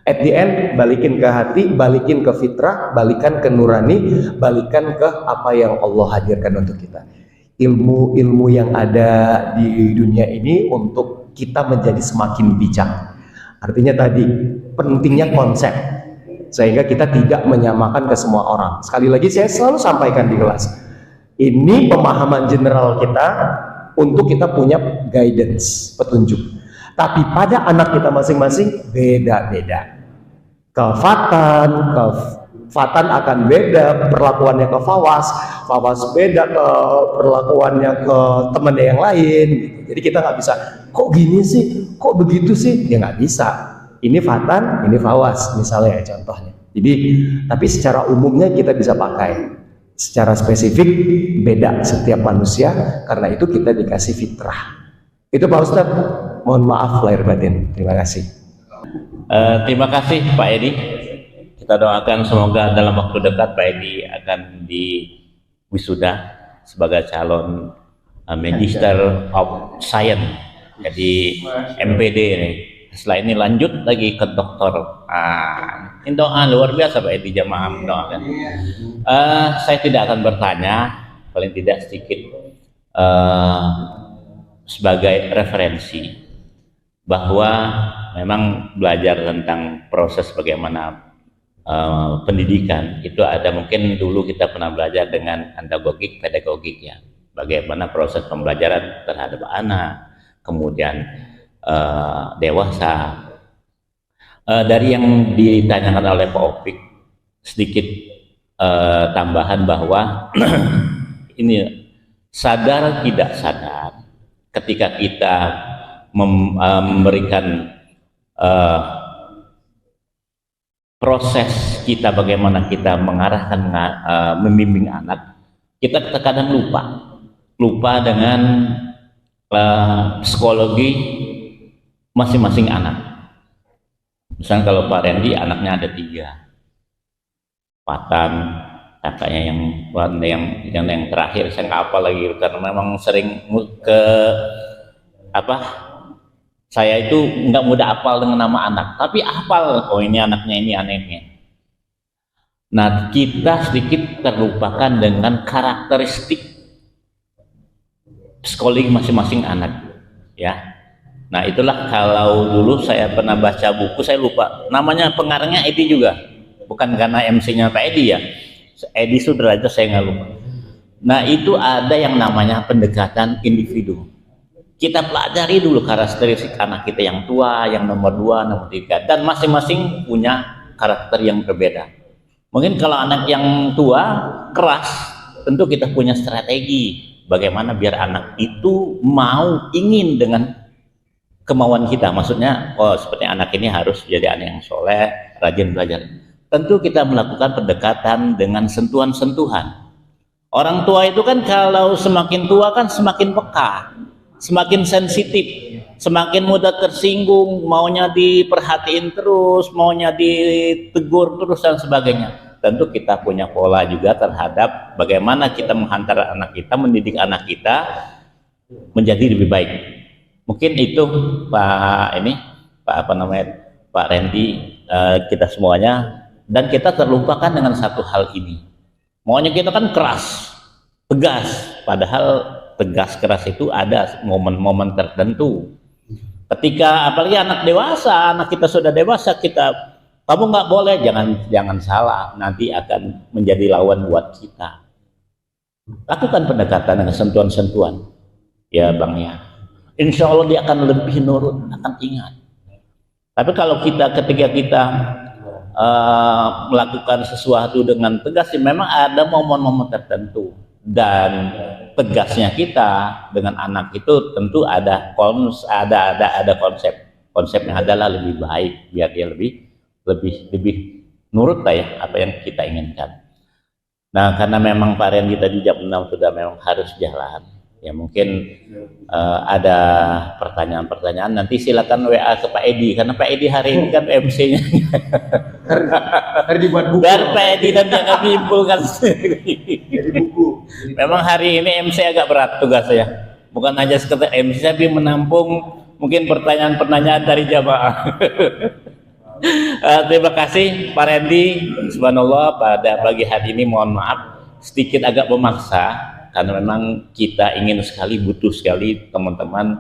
At the end, balikin ke hati, balikin ke fitrah, balikan ke nurani, balikan ke apa yang Allah hadirkan untuk kita. Ilmu-ilmu yang ada di dunia ini untuk kita menjadi semakin bijak. Artinya tadi, pentingnya konsep, sehingga kita tidak menyamakan ke semua orang. Sekali lagi saya selalu sampaikan di kelas, ini pemahaman general kita untuk kita punya guidance, petunjuk. Tapi pada anak kita masing-masing beda-beda. Ke Fatan akan beda perlakuannya ke Fawas beda ke perlakuannya ke temannya yang lain. Jadi kita nggak bisa, kok gini sih, kok begitu sih, ya nggak bisa. Ini Fatan, ini Fawas misalnya ya contohnya. Jadi tapi secara umumnya kita bisa pakai. Secara spesifik beda setiap manusia, karena itu kita dikasih fitrah. Itu Pak Ustadz, mohon maaf lahir batin. Terima kasih. Terima kasih Pak Edi. Kita doakan semoga dalam waktu dekat Pak Edi akan diwisuda sebagai calon Magister of Science, jadi MPD ini. Setelah ini lanjut lagi ke doktor. Ini doa luar biasa Pak Edi, jamaah mendoakan. Saya tidak akan bertanya, paling tidak sedikit sebagai referensi bahwa memang belajar tentang proses bagaimana pendidikan itu ada, mungkin dulu kita pernah belajar dengan antagogik, pedagogik ya, bagaimana proses pembelajaran terhadap anak, kemudian dewasa. Dari yang ditanyakan oleh Pak Opik, sedikit tambahan bahwa ini sadar tidak sadar ketika kita memberikan proses kita bagaimana kita mengarahkan membimbing anak, kita terkadang lupa dengan psikologi masing-masing anak. Misalnya kalau Pak Randy anaknya ada 3, Fatan, kakaknya yang terakhir saya nggak hafal lagi karena memang sering saya itu nggak mudah hafal dengan nama anak, tapi hafal, oh ini anaknya, ini anaknya. Nah, kita sedikit terlupakan dengan karakteristik psikologi masing-masing anak, ya. Nah, itulah kalau dulu saya pernah baca buku, saya lupa namanya, pengarangnya Edi juga, bukan karena MC-nya Pak Edi ya. Edi Sudrajat, saya nggak lupa. Nah, itu ada yang namanya pendekatan individu. Kita pelajari dulu karakteristik anak kita yang tua, yang nomor 2, nomor 3, dan masing-masing punya karakter yang berbeda. Mungkin kalau anak yang tua keras, tentu kita punya strategi bagaimana biar anak itu mau, ingin dengan kemauan kita. Maksudnya, oh seperti anak ini harus jadi anak yang soleh, rajin belajar. Tentu kita melakukan pendekatan dengan sentuhan-sentuhan. Orang tua itu kan kalau semakin tua kan semakin peka, semakin sensitif, semakin mudah tersinggung, maunya diperhatiin terus, maunya ditegur terus dan sebagainya. Tentu kita punya pola juga terhadap bagaimana kita menghantar anak kita, mendidik anak kita menjadi lebih baik. Mungkin itu Pak Randy, kita semuanya, dan kita terlupakan dengan satu hal ini. Maunya kita kan keras, tegas, padahal tegas keras itu ada momen-momen tertentu. Ketika apalagi anak dewasa, anak kita sudah dewasa, kamu nggak boleh, jangan salah, nanti akan menjadi lawan buat kita. Lakukan pendekatan dengan sentuhan-sentuhan, ya Bang ya. Insya Allah dia akan lebih nurut, akan ingat. Tapi kalau ketika kita melakukan sesuatu dengan tegas, memang ada momen-momen tertentu, dan tegasnya kita dengan anak itu tentu ada konsepnya adalah lebih baik, biar dia lebih nurut lah ya apa yang kita inginkan. Nah, karena memang Pak Randy tadi jam 6 sudah memang harus jalan, ya mungkin ada pertanyaan-pertanyaan, nanti silakan WA ke Pak Edi, karena Pak Edi hari ini kan MC-nya Harus dibuat buku. biar Pak Edi dan jangan bimbulkan Jadi buku. memang hari ini MC agak berat tugas saya, bukan hanya sekedar MC, tapi menampung mungkin pertanyaan-pertanyaan dari jamaah. Terima kasih Pak Randy. Subhanallah, pada pagi hari ini mohon maaf sedikit agak memaksa, karena memang kita ingin sekali, butuh sekali teman-teman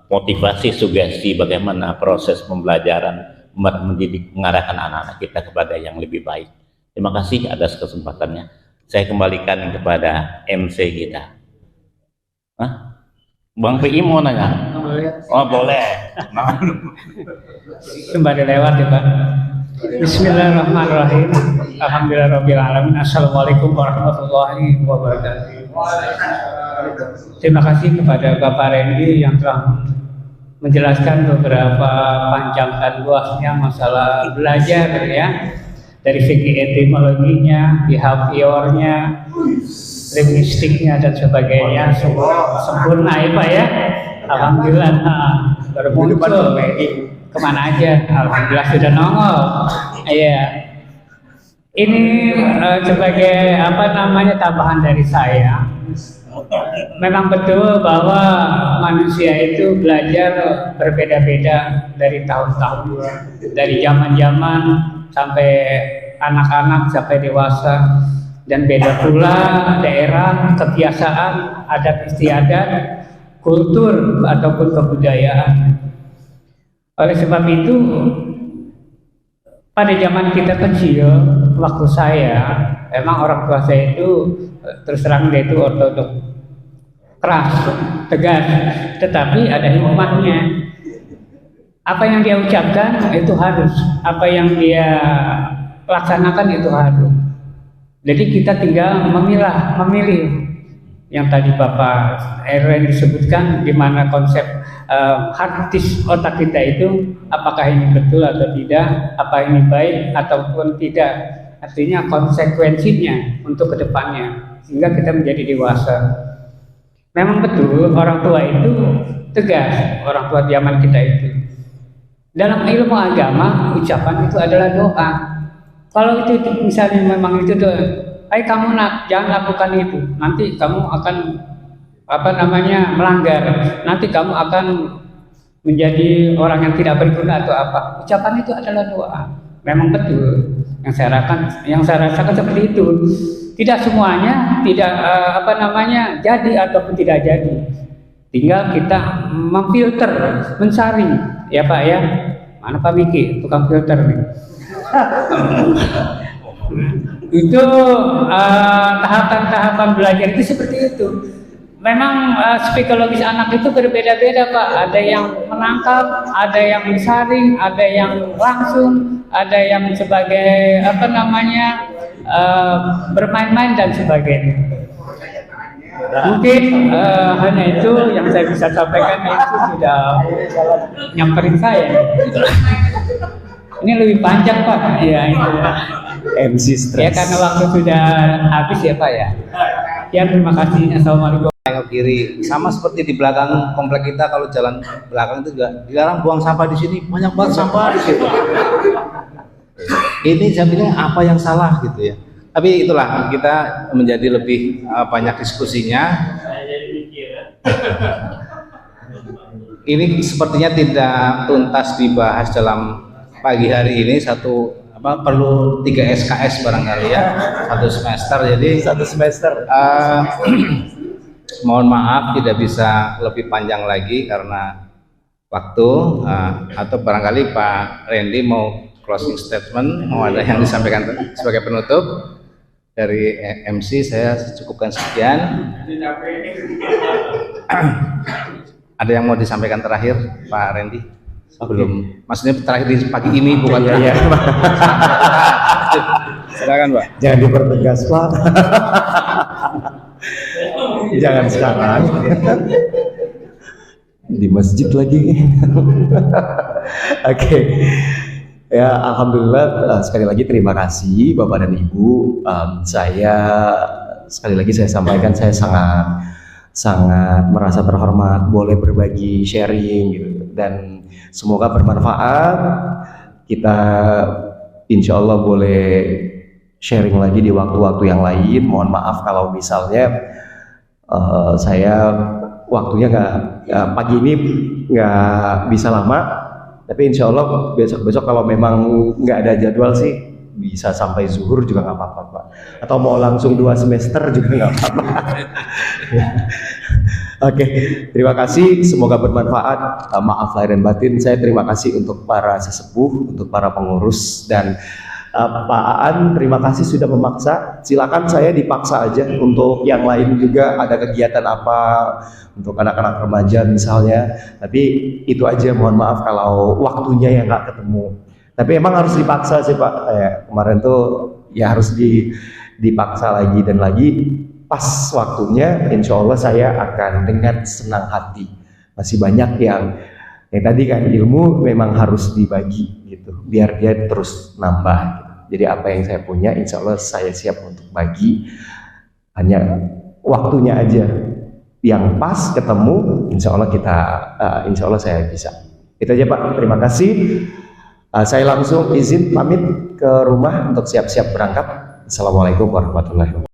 motivasi, sugesti bagaimana proses pembelajaran, mendidik, mengarahkan anak-anak kita kepada yang lebih baik. Terima kasih atas kesempatannya. Saya kembalikan kepada MC kita. Bang PI mau nanya? Oh boleh. Kembali lewat ya Pak. Bismillahirrahmanirrahim. Alhamdulillahirrahmanirrahim. Assalamualaikum warahmatullahi wabarakatuh. Terima kasih kepada Bapak Randy yang telah menjelaskan beberapa panjang dan luasnya masalah belajar ya, dari segi etimologinya, behaviornya, linguistiknya dan sebagainya. Semua sempurna ya Pak ya. Alhamdulillah, baru muncul kemana aja, alhamdulillah sudah nongol. Iya, ini sebagai tambahan dari saya. Memang betul bahwa manusia itu belajar berbeda-beda dari tahun-tahun, dari zaman-zaman sampai anak-anak sampai dewasa, dan beda pula daerah, kebiasaan, adat istiadat, kultur ataupun kebudayaan. Oleh sebab itu, pada zaman kita kecil, waktu saya, emang orang tua saya itu terus terang dia itu ortodok, keras, tegas, tetapi ada hikmahnya. Apa yang dia ucapkan itu harus, apa yang dia laksanakan itu harus. Jadi kita tinggal memilih. Yang tadi Bapak Erwin disebutkan, di mana konsep hard disk otak kita itu, apakah ini betul atau tidak, apa ini baik ataupun tidak, artinya konsekuensinya untuk kedepannya, sehingga kita menjadi dewasa. Memang betul orang tua itu tegas, orang tua zaman kita itu. Dalam ilmu agama, ucapan itu adalah doa. Kalau itu misalnya memang itu doa, "Hai kamu nak, jangan lakukan itu. Nanti kamu akan melanggar. Nanti kamu akan menjadi orang yang tidak berguna atau apa." Ucapan itu adalah doa. memang betul yang saya rasakan seperti itu. Tidak semuanya tidak jadi ataupun tidak jadi. Tinggal kita memfilter, mensaring, ya Pak ya. Mana Pak Miki, tukang filter nih. Itu tahapan-tahapan belajar itu seperti itu. Memang psikologis anak itu berbeda-beda Pak. Ada yang menangkap, ada yang mensaring, ada yang langsung, ada yang sebagai bermain-main dan sebagainya. Mungkin hanya itu yang saya bisa sampaikan, itu sudah nyamperin saya. Ini lebih panjang Pak. Ya itu. MC stres. Ya karena waktu sudah habis ya Pak ya. Ya terima kasih. Assalamualaikum. Tengok kiri, sama seperti di belakang komplek kita, kalau jalan belakang itu juga dilarang buang sampah di sini, banyak banget sampah di situ. Ini saya bilang apa yang salah gitu ya. Tapi itulah kita menjadi lebih banyak diskusinya. Ini sepertinya tidak tuntas dibahas dalam pagi hari ini. Perlu 3 SKS barangkali ya, 1 semester. Jadi 1 semester. Mohon maaf tidak bisa lebih panjang lagi karena waktu, atau barangkali Pak Randy mau closing statement, mau ada yang disampaikan sebagai penutup. Dari MC saya cukupkan sekian. Ada yang mau disampaikan terakhir Pak Randy? Sebelum, maksudnya terakhir di pagi ini bukan ya. Silakan Pak. Jangan dipertegas Pak. Jangan sekarang. Di masjid lagi. Oke. Ya, alhamdulillah, sekali lagi terima kasih Bapak dan Ibu. Sekali lagi saya sampaikan, saya sangat merasa terhormat boleh berbagi sharing gitu, dan semoga bermanfaat. Kita insya Allah boleh sharing lagi di waktu-waktu yang lain. Mohon maaf kalau misalnya saya waktunya pagi ini nggak bisa lama. Tapi insya Allah besok-besok kalau memang nggak ada jadwal sih bisa sampai zuhur juga nggak apa-apa Pak. Atau mau langsung 2 semester juga nggak apa-apa. Oke, terima kasih. Semoga bermanfaat. Maaf lahir dan batin. Saya terima kasih untuk para sesepuh, untuk para pengurus, dan Pak Aan, terima kasih sudah memaksa. Silakan saya dipaksa aja untuk yang lain juga, ada kegiatan apa untuk anak-anak remaja misalnya. Tapi itu aja, mohon maaf kalau waktunya yang nggak ketemu. Tapi emang harus dipaksa sih Pak. Kemarin tuh ya harus dipaksa lagi dan lagi. Pas waktunya, insya Allah saya akan dengan senang hati. Masih banyak yang tadi kan, ilmu memang harus dibagi gitu, biar dia terus nambah gitu. Jadi apa yang saya punya insya Allah saya siap untuk bagi, hanya waktunya aja yang pas ketemu, insya Allah saya bisa. Itu aja Pak, terima kasih. Saya langsung izin pamit ke rumah untuk siap-siap berangkat. Assalamualaikum warahmatullahi wabarakatuh.